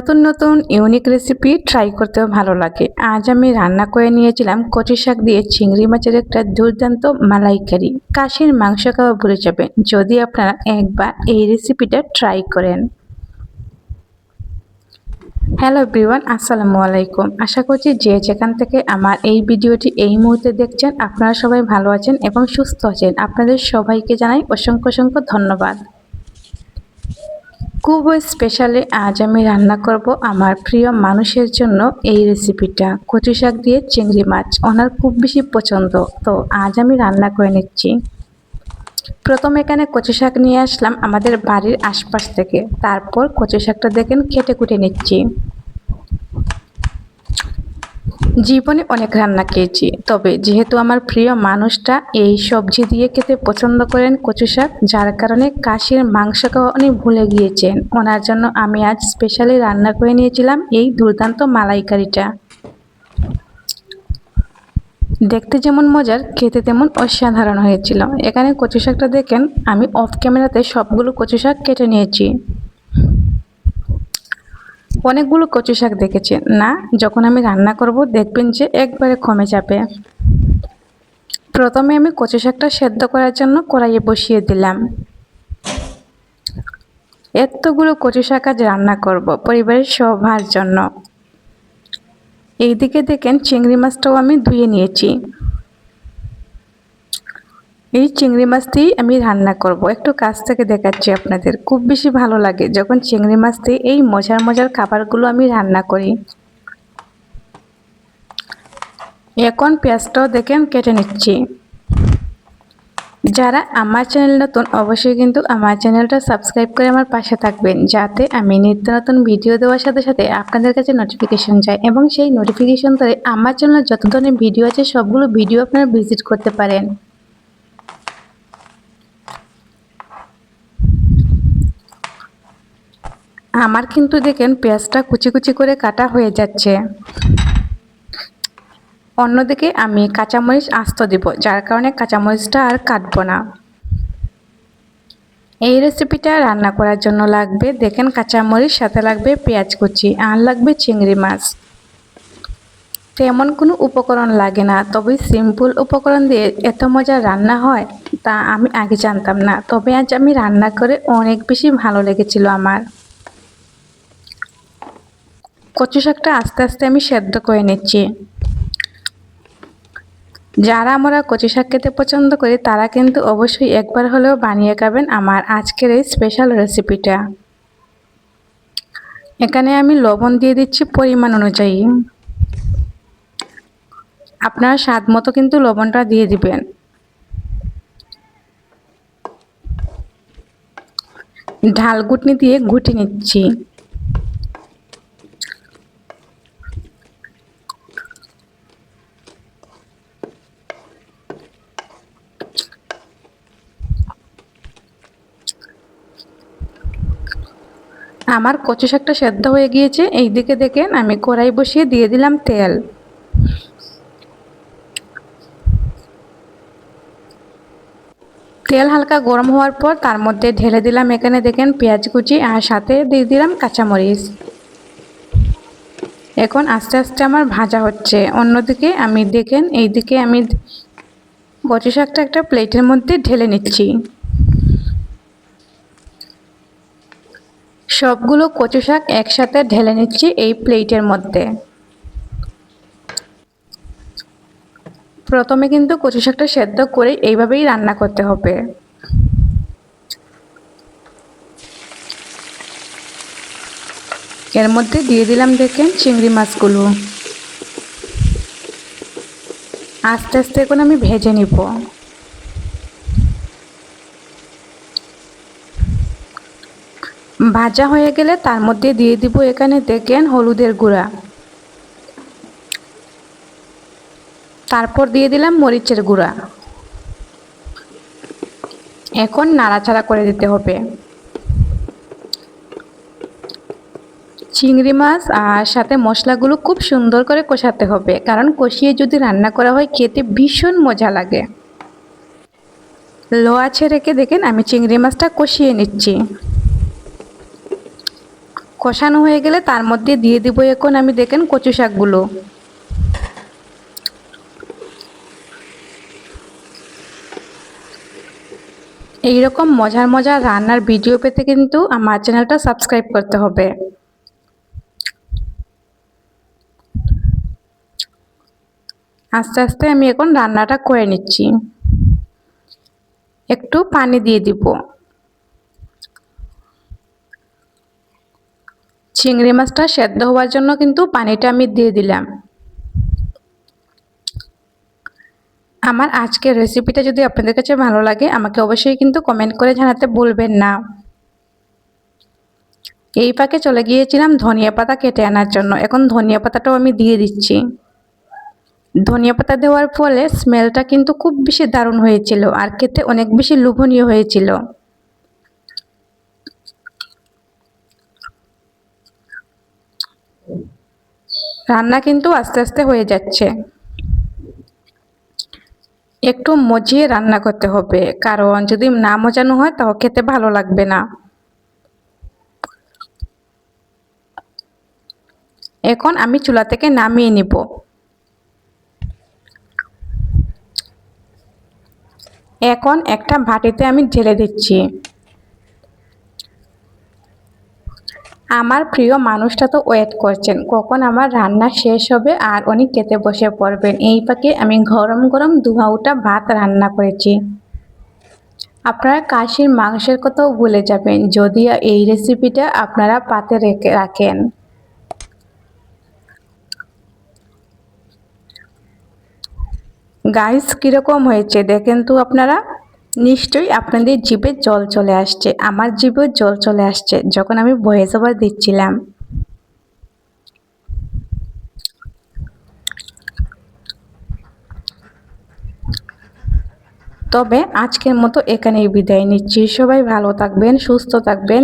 নতুন নতুন unique recipe try করতেও ভালো লাগে। আজ আমি রান্না করে নিয়েছিলাম কচি শাক দিয়ে চিংড়ি মাছের একটা দুর্দান্ত মালাইকারি। কাশির মাংস খাওয়া ভুলে যাবেন যদি আপনারা একবার এই রেসিপিটা ট্রাই করেন। হ্যালো এভরিওয়ান, আসসালামু আলাইকুম। আশা করছি যে যেখান থেকে আমার এই ভিডিওটি এই মুহূর্তে দেখছেন আপনারা সবাই ভালো আছেন এবং সুস্থ আছেন। আপনাদের সবাইকে জানাই অসংখ্য অসংখ্য ধন্যবাদ। খুব স্পেশালি আজ আমি রান্না করব আমার প্রিয় মানুষের জন্য এই রেসিপিটা। কচু শাক দিয়ে চিংড়ি মাছ ওনার খুব বেশি পছন্দ, তো আজ আমি রান্না করে নিচ্ছি। প্রথমে এখানে কচু শাক নিয়ে আসলাম আমাদের বাড়ির আশপাশ থেকে। তারপর কচু শাকটা দেখেন কেটে কুটে নিচ্ছি। জীবনে অনেক রান্না খেয়েছি, তবে যেহেতু আমার প্রিয় মানুষটা এই সবজি দিয়ে খেতে পছন্দ করেন কচু শাক, যার কারণে কাশির মাংস খাওয়া উনি ভুলে গিয়েছেন। ওনার জন্য আমি আজ স্পেশালি রান্না করে নিয়েছিলাম এই দুর্দান্ত মালাইকারিটা। দেখতে যেমন মজার, খেতে তেমন অসাধারণ হয়েছিল। এখানে কচু শাকটা দেখেন আমি অফ ক্যামেরাতে সবগুলো কচু শাক কেটে নিয়েছি। অনেকগুলো কচু শাক দেখেছেন না, যখন আমি রান্না করব দেখবেন যে একবারে কমে যাবে। প্রথমে আমি কচু শাকটা সেদ্ধ করার জন্য কড়াইয়ে বসিয়ে দিলাম। এতগুলো কচু শাক আজ রান্না করব পরিবারের সবার জন্য। এইদিকে দেখেন চিংড়ি মাছটাও আমি ধুয়ে নিয়েছি। এই চিংড়ি মাছ দিয়েই আমি রান্না করব। একটু কাছ থেকে দেখাচ্ছি আপনাদের, খুব বেশি ভালো লাগে যখন চিংড়ি মাছ দিয়ে এই মজার মজার খাবারগুলো আমি রান্না করি। এখন পেঁয়াজটাও দেখেন কেটে নিচ্ছি। যারা আমার চ্যানেল নতুন অবশ্যই কিন্তু আমার চ্যানেলটা সাবস্ক্রাইব করে আমার পাশে থাকবেন, যাতে আমি নিত্য নতুন ভিডিও দেওয়ার সাথে সাথে আপনাদের কাছে নোটিফিকেশন যায় এবং সেই নোটিফিকেশন ধরে আমার চ্যানেলে যত ধরনের ভিডিও আছে সবগুলো ভিডিও আপনারা ভিজিট করতে পারেন। আমার কিন্তু দেখেন পেঁয়াজটা কুচি কুচি করে কাটা হয়ে যাচ্ছে। অন্যদিকে আমি কাঁচামরিচ আস্ত দিব, যার কারণে কাঁচামরিচটা আর কাটবো না। এই রেসিপিটা রান্না করার জন্য লাগবে দেখেন কাঁচামরিচ, সাথে লাগবে পেঁয়াজ কুচি, আর লাগবে চিংড়ি মাছ। তেমন কোনো উপকরণ লাগে না, তবে সিম্পল উপকরণ দিয়ে এত মজার রান্না হয় তা আমি আগে জানতাম না, তবে আজ আমি রান্না করে অনেক বেশি ভালো লেগেছিল আমার। কচু শাকটা আস্তে আস্তে আমি সেদ্ধ করে নিচ্ছি। যারা আমরা কচু শাক খেতে পছন্দ করি তারা কিন্তু অবশ্যই একবার হলেও বানিয়ে খাবেন আমার আজকের এই স্পেশাল রেসিপিটা। এখানে আমি লবণ দিয়ে দিচ্ছি পরিমাণ অনুযায়ী। আপনার স্বাদ মতো কিন্তু লবণটা দিয়ে দিবেন। ঢাল ঘুটনি দিয়ে ঘুটে নিচ্ছি। আমার কচু শাকটা সেদ্ধ হয়ে গিয়েছে। এইদিকে দেখেন আমি কড়াই বসিয়ে দিয়ে দিলাম তেল। তেল হালকা গরম হওয়ার পর তার মধ্যে ঢেলে দিলাম এখানে দেখেন পেঁয়াজ কুচি, আর সাথে দিয়ে দিলাম কাঁচামরিচ। এখন আস্তে আস্তে আমার ভাজা হচ্ছে। অন্যদিকে আমি দেখেন এইদিকে আমি কচু শাকটা একটা প্লেটের মধ্যে ঢেলে নিচ্ছি। সবগুলো কচু শাক একসাথে ঢেলে নিচ্ছি এই প্লেটের মধ্যে। প্রথমে কিন্তু কচু শাকটা সেদ্ধ করে এইভাবেই রান্না করতে হবে। এর মধ্যে দিয়ে দিলাম দেখেন চিংড়ি মাছগুলো। আস্তে আস্তে এখন আমি ভেজে নিব। ভাজা হয়ে গেলে তার মধ্যে দিয়ে দিব এখানে দেখেন হলুদের গুঁড়া, তারপর দিয়ে দিলাম মরিচের গুঁড়া। এখন নাড়াচাড়া করে দিতে হবে। চিংড়ি মাছ আর সাথে মশলাগুলো খুব সুন্দর করে কষাতে হবে, কারণ কষিয়ে যদি রান্না করা হয় খেতে ভীষণ মজা লাগে। লো আঁচে রেখে দেখেন আমি চিংড়ি মাছটা কষিয়ে নিচ্ছি। কষানো হয়ে গেলে তার মধ্যে দিয়ে দিব এখন আমি দেখেন কচু শাকগুলো। এইরকম মজার মজার রান্নার ভিডিও পেতে কিন্তু আমার চ্যানেলটা সাবস্ক্রাইব করতে হবে। আস্তে আস্তে আমি এখন রান্নাটা করে নিচ্ছি। একটু পানি দিয়ে দিব। চিংড়ি মাছটা সেদ্ধ হওয়ার জন্য কিন্তু পানিটা আমি দিয়ে দিলাম। আমার আজকের রেসিপিটা যদি আপনাদের কাছে ভালো লাগে আমাকে অবশ্যই কিন্তু কমেন্ট করে জানাতে ভুলবেন না। এই ফাঁকে চলে গিয়েছিলাম ধনিয়া পাতা কেটে আনার জন্য। এখন ধনিয়া পাতাটাও আমি দিয়ে দিচ্ছি। ধনিয়া পাতা দেওয়ার ফলে স্মেলটা কিন্তু খুব বেশি দারুণ হয়েছিল আর খেতে অনেক বেশি লোভনীয় হয়েছিল। রান্না কিন্তু আস্তে আস্তে হয়ে যাচ্ছে। একটু মজিয়ে রান্না করতে হবে, কারণ যদি না মজানো হয় তাও খেতে ভালো লাগবে না। এখন আমি চুলা থেকে নামিয়ে নিব। এখন একটা বাটিতে আমি ঢেলে দিচ্ছি। আমার প্রিয় মানুষটা তো ওয়েট করছেন কখন আমার রান্না শেষ হবে আর উনি খেতে বসে পড়বেন। এই ফাঁকে আমি গরম গরম ধোয়া ওঠা ভাত রান্না করেছি। আপনারা খাসির মাংসের কথাও ভুলে যাবেন যদি এই রেসিপিটা আপনারা পাতে রেখে রাখেন। গাইস কীরকম হয়েছে দেখেন তো আপনারা। নিশ্চয়ই আপনাদের জিভে জল চলে আসছে, আমার জিভেও জল চলে আসছে যখন আমি ভয়েস ওভার দিচ্ছিলাম। তবে আজকের মতো এখানেই বিদায় নিচ্ছি। সবাই ভালো থাকবেন, সুস্থ থাকবেন।